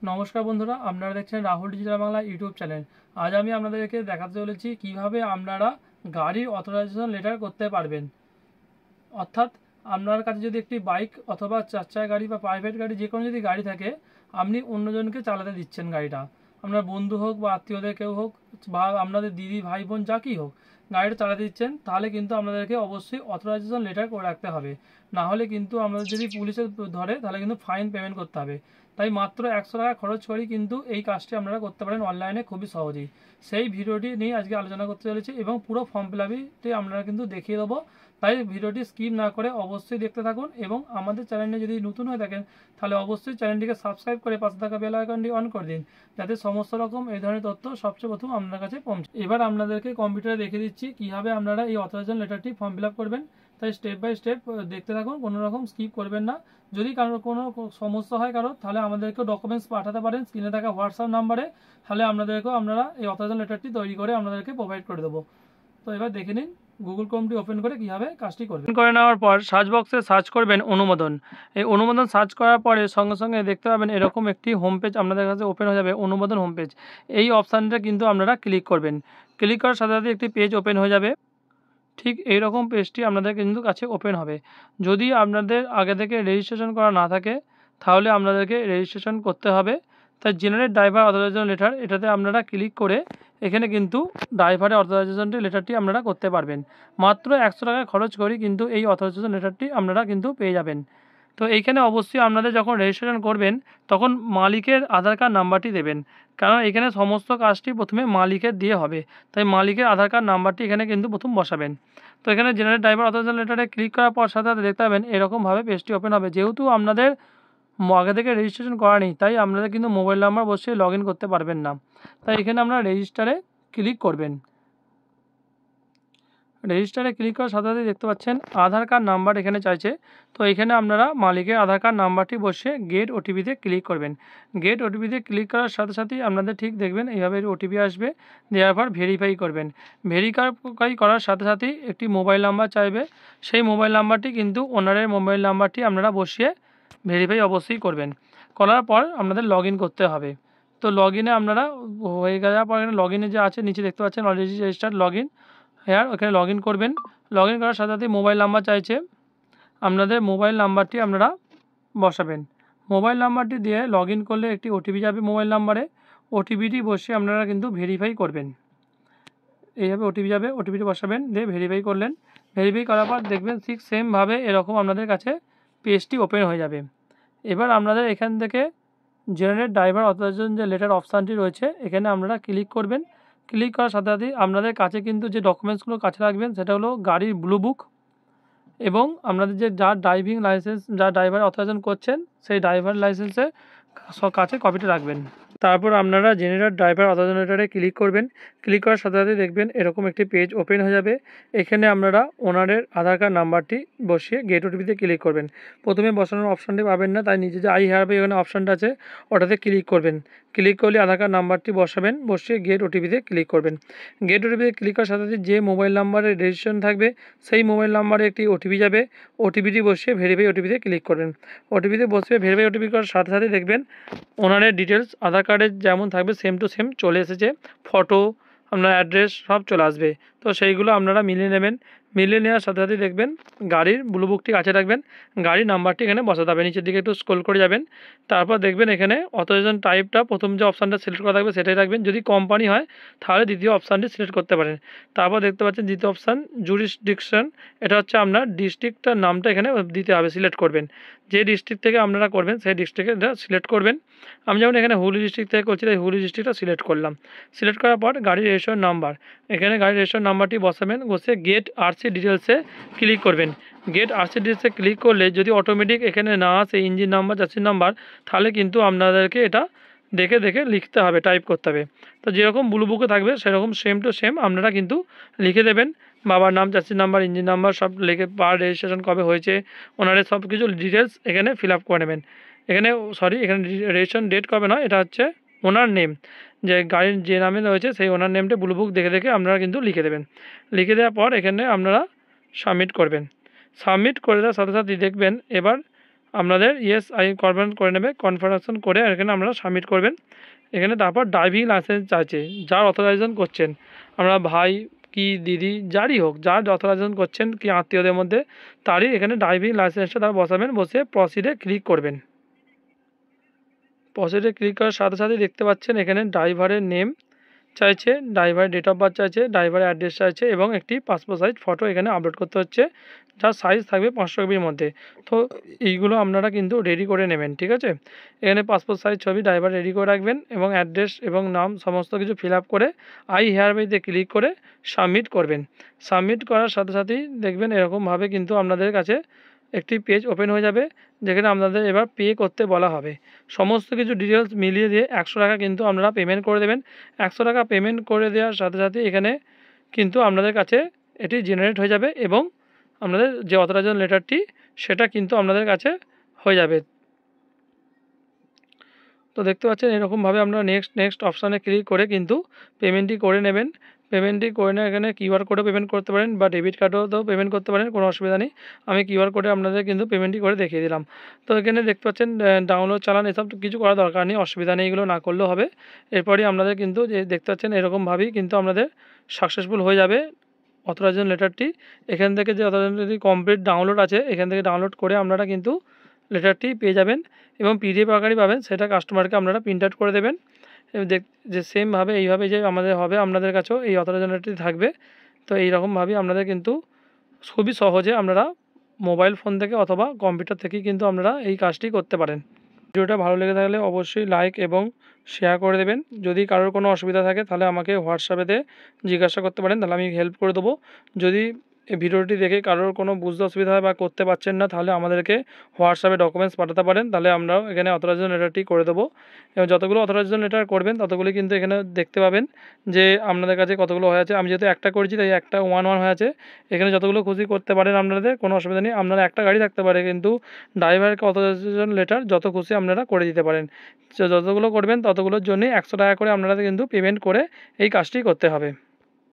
নমস্কার বন্ধুরা, আপনারা দেখছেন Rahul digital Bangla YouTube channel. আজ আমি আপনাদেরকে দেখাতে চলেছি কিভাবে আপনারা গাড়ির অথরাইজেশন লেটার করতে পারবেন। অর্থাৎ আপনার কাছে যদি একটি বাইক অথবা চার চাকা গাড়ি বা প্রাইভেট গাড়ি যে কোনো যদি গাড়ি থাকে, আপনি অন্যজনকে চালাতে দিচ্ছেন গাড়িটা, আপনার বন্ধু হোক বা আত্মীয়দের কেউ হোক বা আপনাদের দিদি ভাই বোন যা কি হোক, গাড়িটা চালাতে দিচ্ছেন, তাহলে কিন্তু আপনাদেরকে অবশ্যই অথরাইজেশন লেটার করে রাখতে হবে। না হলে কিন্তু আমাদের যদি পুলিশে ধরে তাহলে কিন্তু ফাইন পেমেন্ট করতে হবে। তাই মাত্র 100 টাকা খরচ করেই কিন্তু এই কাজটি আপনারা করতে পারেন অনলাইনে খুবই সহজেই। সেই ভিডিওটি নিয়ে আজকে আলোচনা করতে চলেছি এবং পুরো ফর্ম ফিল আপটি আপনারা কিন্তু দেখিয়ে দেবো। তাই ভিডিওটি স্কিপ না করে অবশ্যই দেখতে থাকুন এবং আমাদের চ্যানেলে যদি নতুন হয়ে থাকেন তাহলে অবশ্যই চ্যানেলটিকে সাবস্ক্রাইব করে পাশে থাকা বেল আইকনটি অন করে দিন, যাতে সমস্ত রকম এই ধরনের তথ্য সবচেয়ে প্রথম আপনার কাছে পৌঁছে। এবার আপনাদেরকে কম্পিউটারে দেখিয়ে দিচ্ছি কিভাবে আপনারা এই অথরাইজেশন লেটারটি ফর্ম ফিল আপ করবেন। তাই স্টেপ বাই স্টেপ দেখতে থাকুন, কোনো রকম স্কিপ করবেন না। যদি কারোর কোনো সমস্যা হয় তাহলে আমাদেরকেও ডকুমেন্টস পাঠাতে পারেন স্ক্রিনে থাকা হোয়াটসঅ্যাপ নাম্বারে। তাহলে আপনারা এই অথরাইজেশন লেটারটি তৈরি করে আপনাদেরকে প্রোভাইড করে দেবো। তো এবার দেখে নিন গুগল ক্রোমটি ওপেন করে কীভাবে কাজটি করবেন। করে নেওয়ার পর সার্চ বক্সে সার্চ করবেন অনুমোদন। এই অনুমোদন সার্চ করার পরে সঙ্গে সঙ্গে দেখতে পাবেন এরকম একটি হোম পেজ আপনাদের কাছে ওপেন হয়ে যাবে, অনুমোদন হোম পেজ। এই অপশানটা কিন্তু আপনারা ক্লিক করবেন। ক্লিক করার সাথে সাথে একটি পেজ ওপেন হয়ে যাবে। ঠিক এইরকম পেজটি আপনাদের কিন্তু কাছে ওপেন হবে। যদি আপনাদের আগে থেকে রেজিস্ট্রেশন করা না থাকে তাহলে আপনাদেরকে রেজিস্ট্রেশন করতে হবে। তাই জেনারেট ড্রাইভার অথরাইজেশন লেটার এটাতে আপনারা ক্লিক করে এখানে কিন্তু ড্রাইভারের অথরাইজেশন লেটারটি আপনারা করতে পারবেন। মাত্র 100 টাকা খরচ করেই কিন্তু এই অথরাইজেশন লেটারটি আপনারা কিন্তু পেয়ে যাবেন। তো এইখানে অবশ্যই আপনাদের যখন রেজিস্ট্রেশন করবেন তখন মালিকের আধার কার্ড নাম্বারটি দেবেন, কারণ এখানে সমস্ত কাজটি প্রথমে মালিকের দিয়ে হবে। তাই মালিকের আধার কার্ড নাম্বারটি এখানে কিন্তু প্রথম বসাবেন। তো এখানে জেনারেট ড্রাইভার অথরাইজেশন লেটারে ক্লিক করার পর সাথে সাথে দেখতে পাবেন এরকমভাবে পেজটি ওপেন হবে। যেহেতু আপনাদের আগে থেকে রেজিস্ট্রেশন করা নেই তাই আপনারা কিন্তু মোবাইল নাম্বার বসিয়ে লগ ইন করতে পারবেন না। তাই এখানে আপনারা রেজিস্টারে ক্লিক করবেন। রেজিস্টারে ক্লিক করার সাথে সাথে দেখতে পাচ্ছেন আধার কার্ড নাম্বার এখানে চাইছে। তো এখানে আপনারা মালিকের আধার কার্ড নাম্বারটি বসিয়ে গেট ওটিপিতে ক্লিক করবেন। গেট ওটিপিতে ক্লিক করার সাথে সাথেই আপনাদের ঠিক দেখবেন এইভাবে ওটিপি আসবে। দেওয়ার পর ভেরিফাই করবেন। ভেরিফাই করার সাথে সাথেই একটি মোবাইল নাম্বার চাইবে। সেই মোবাইল নাম্বারটি কিন্তু ওনারের মোবাইল নাম্বারটি আপনারা বসিয়ে ভেরিফাই অবশ্যই করবেন। করার পর আপনাদের লগ ইন করতে হবে। তো লগ ইনে আপনারা হয়ে যাওয়ার পর এখানে লগ ইনে যে আছে নিচে দেখতে পাচ্ছেন already registered log in here, ওখানে লগ ইন করবেন। লগ ইন করার সাথে সাথে মোবাইল নাম্বার চাইছে, আপনাদের মোবাইল নাম্বারটি আপনারা বসাবেন। মোবাইল নাম্বারটি দিয়ে লগ ইন করলে একটি ওটিপি যাবে মোবাইল নাম্বারে। ওটিপিটি বসিয়ে আপনারা কিন্তু ভেরিফাই করবেন। এইভাবে ওটিপি যাবে, ওটিপিটি বসাবেন, দিয়ে ভেরিফাই করলেন। ভেরিফাই করার পর দেখবেন ঠিক সেমভাবে এরকম আপনাদের কাছে পেজটি ওপেন হয়ে যাবে। এবার আপনাদের এখান থেকে জেনারেট ড্রাইভার অথরাইজেশন যে লেটার অপশানটি রয়েছে এখানে আপনারা ক্লিক করবেন। ক্লিক করার সাথে সাথেই আপনাদের কাছে কিন্তু যে ডকুমেন্টসগুলো কাছে রাখবেন সেটা হলো গাড়ির ব্লু বুক এবং আপনাদের যে যার ড্রাইভিং লাইসেন্স, যার ড্রাইভার অথরাইজেশন করছেন সেই ড্রাইভার লাইসেন্সের কাছে কপিটা রাখবেন। তারপর আপনারা জেনারেট ড্রাইভার অথরাইজেশন লেটারে ক্লিক করবেন। ক্লিক করার সাথে সাথে দেখবেন এরকম একটি পেজ ওপেন হয়ে যাবে। এখানে আপনারা ওনারের আধার কার্ড নাম্বারটি বসিয়ে গেট ওটিপিতে ক্লিক করবেন। প্রথমে বসানোর অপশানটি পাবেন না, তাই নিচে যে আই হ্যাভ এখানে অপশানটা আছে ওটাতে ক্লিক করবেন। ক্লিক করলে আধার কার্ড নাম্বারটি বসাবেন, বসিয়ে গেট ওটিপিতে ক্লিক করবেন। গেট ওটিপিতে ক্লিক করার সাথে সাথে যে মোবাইল নাম্বারে রেজিস্ট্রেশন থাকবে সেই মোবাইল নাম্বারে একটি ওটিপি যাবে। ওটিপিটি বসিয়ে ভেরিফাই ওটিপিতে ক্লিক করবেন। ওটিপিতে বসিয়ে ভেরিফাই ওটিপি করার সাথে সাথে দেখবেন ওনারের ডিটেলস আধার কার্ডের যেমন থাকবে সেম টু সেম চলে এসেছে। ফটো, আপনার অ্যাড্রেস সব চলে আসবে। তো সেইগুলো আপনারা মিলিয়ে নেবেন। মিলিয়ে নেওয়ার সাথে সাথে দেখবেন গাড়ির ব্লু বুকটি কাছে রাখবেন। গাড়ির নাম্বারটি এখানে বসাতে হবে। নিচের দিকে একটু স্ক্রল করে যাবেন। তারপর দেখবেন এখানে অথরাইজেশন টাইপটা প্রথম যে অপশানটা সিলেক্ট করা থাকবে সেটাই রাখবেন। যদি কোম্পানি হয় তাহলে দ্বিতীয় অপশানটি সিলেক্ট করতে পারেন। তারপর দেখতে পাচ্ছেন দ্বিতীয় অপশান জুরিসডিকশন, এটা হচ্ছে আপনার ডিস্ট্রিক্টটার নামটা এখানে দিতে হবে, সিলেক্ট করবেন। যে ডিস্ট্রিক্ট থেকে আপনারা করবেন সেই ডিস্ট্রিক্টে এটা সিলেক্ট করবেন। আমি যেমন এখানে হুগলি ডিস্ট্রিক্ট থেকে করছি তাই হুগলি ডিস্ট্রিক্টটা সিলেক্ট করলাম। সিলেক্ট করার পর গাড়ির রেজিস্ট্রেশন নাম্বার, এখানে গাড়ির রেজিস্ট্রেশন নাম্বারটি বসাবেন। বসে গেট আরসি ডিটেলসে ক্লিক করবেন। গেট আরসি ডিটেলসে ক্লিক করলে যদি অটোমেটিক এখানে না আসে ইঞ্জিন নাম্বার চাষির নাম্বার, তাহলে কিন্তু আপনাদেরকে এটা দেখে দেখে লিখতে হবে, টাইপ করতে হবে। তো যেরকম ব্লু বুকে থাকবে সেরকম সেম টু সেম আপনারা কিন্তু লিখে দেবেন। বাবার নাম, চাষির নাম্বার, ইঞ্জিন নাম্বার সব লিখে, বার রেজিস্ট্রেশন কবে হয়েছে, ওনারের সব কিছু ডিটেলস এখানে ফিল আপ করে নেবেন। এখানে এখানে রেজিস্ট্রেশন ডেট কবে নয়, এটা হচ্ছে ওনার নেম, যে গাড়ির যে নামে রয়েছে সেই ওনার নেমটা ব্লু বুক দেখে দেখে আপনারা কিন্তু লিখে দেবেন। লিখে দেওয়ার পর এখানে আপনারা সাবমিট করবেন। সাবমিট করে দেওয়ার সাথে সাথেই দেখবেন এবার আপনাদের ইয়েস আই কনফার্ম করে নেবে, কনফার্মেশন করে এখানে আপনারা সাবমিট করবেন। এখানে তারপর ড্রাইভিং লাইসেন্স চাইছে, যার অথরাইজেশন করছেন, আমরা ভাই কি দিদি যারই হোক, যার অথরাইজেশন করছেন কি আত্মীয়দের মধ্যে, তারই এখানে ড্রাইভিং লাইসেন্সটা তারা বসাবেন, বসে প্রসিডে ক্লিক করবেন। প্রসিডে ক্লিক করার সাথে সাথে দেখতে পাচ্ছেন এখানে ড্রাইভারের নেম চাইছে, ড্রাইভারের ডেট অফ বার্থ চাইছে, ড্রাইভারের অ্যাড্রেস চাইছে এবং একটি পাসপোর্ট সাইজ ফটো এখানে আপলোড করতে হচ্ছে, যার সাইজ থাকবে 500 কেবির মধ্যে। তো এইগুলো আপনারা কিন্তু রেডি করে নেবেন, ঠিক আছে। এখানে পাসপোর্ট সাইজ ছবি ড্রাইভার রেডি করে রাখবেন এবং অ্যাড্রেস এবং নাম সমস্ত কিছু ফিল আপ করে আই হেয়ার বাইতে ক্লিক করে সাবমিট করবেন। সাবমিট করার সাথে সাথেই দেখবেন এরকমভাবে কিন্তু আপনাদের কাছে একটি পেজ ওপেন হয়ে যাবে, যেখানে আপনাদের এবার পে করতে বলা হবে। সমস্ত কিছু ডিটেলস মিলিয়ে দিয়ে 100 টাকা কিন্তু আপনারা পেমেন্ট করে দেবেন। 100 টাকা পেমেন্ট করে দেওয়ার সাথে সাথে এখানে কিন্তু আপনাদের কাছে এটি জেনারেট হয়ে যাবে এবং আপনাদের যে অথরাইজেশন লেটারটি সেটা কিন্তু আপনাদের কাছে হয়ে যাবে। তো দেখতে পাচ্ছেন এরকমভাবে আপনারা নেক্সট অপশানে ক্লিক করে কিন্তু পেমেন্টটি করে নেবেন। পেমেন্টটি করে নিয়ে এখানে কিউআর কোডেও পেমেন্ট করতে পারেন বা ডেবিট কার্ডেও পেমেন্ট করতে পারেন, কোনো অসুবিধা নেই। আমি কিউআর কোডে আপনাদের কিন্তু পেমেন্টটি করে দেখিয়ে দিলাম। তো এখানে দেখতে পাচ্ছেন ডাউনলোড চালান এসব কিছু করার দরকার নেই, অসুবিধা নেই, এগুলো না করলেও হবে। এরপরই আপনাদের কিন্তু যে দেখতে পাচ্ছেন এরকমভাবেই কিন্তু আপনাদের সাকসেসফুল হয়ে যাবে অথরাইজেশন লেটারটি। এখান থেকে যে অথরাইজেশন কমপ্লিট ডাউনলোড আছে, এখান থেকে ডাউনলোড করে আপনারা কিন্তু লেটারটি পেয়ে যাবেন এবং পিডিএফ আকারে পাবেন, সেটা কাস্টমারকে আপনারা প্রিন্ট আউট করে দেবেন। যে সেমভাবে এইভাবে যে আমাদের হবে আপনাদের কাছেও এই অথরাইজেশন লেটারটি থাকবে। তো এইরকমভাবেই আপনাদের কিন্তু খুবই সহজে আপনারা মোবাইল ফোন থেকে অথবা কম্পিউটার থেকেই কিন্তু আপনারা এই কাজটি করতে পারেন। ভিডিওটা ভালো লেগে থাকলে অবশ্যই লাইক এবং শেয়ার করে দেবেন। যদি কারোর কোনো অসুবিধা থাকে তাহলে আমাকে হোয়াটসঅ্যাপেতে জিজ্ঞাসা করতে পারেন, তাহলে আমি হেল্প করে দেবো। যদি এই ভিডিওটি দেখে কারোর কোনো বুঝতে অসুবিধা হয় বা করতে পারছেন না, তাহলে আমাদেরকে হোয়াটসঅ্যাপে ডকুমেন্টস পাঠাতে পারেন, তাহলে আমরাও এখানে অথরাইজেশন লেটারটি করে দেবো। এবং যতগুলো অথরাইজেশন লেটার করবেন ততগুলি কিন্তু এখানে দেখতে পাবেন যে আপনাদের কাছে কতগুলো হয়ে আছে। আমি যেহেতু একটা করেছি তাই একটা 1 হয়ে আছে। এখানে যতগুলো খুশি করতে পারেন আপনাদের, কোনো অসুবিধা নেই। আপনারা একটা গাড়ি থাকতে পারে, কিন্তু ড্রাইভারকে অথরাইজেশন লেটার যত খুশি আপনারা করে দিতে পারেন। যতগুলো করবেন ততগুলোর জন্যই 100 টাকা করে আপনারা কিন্তু পেমেন্ট করে এই কাজটি করতে হবে।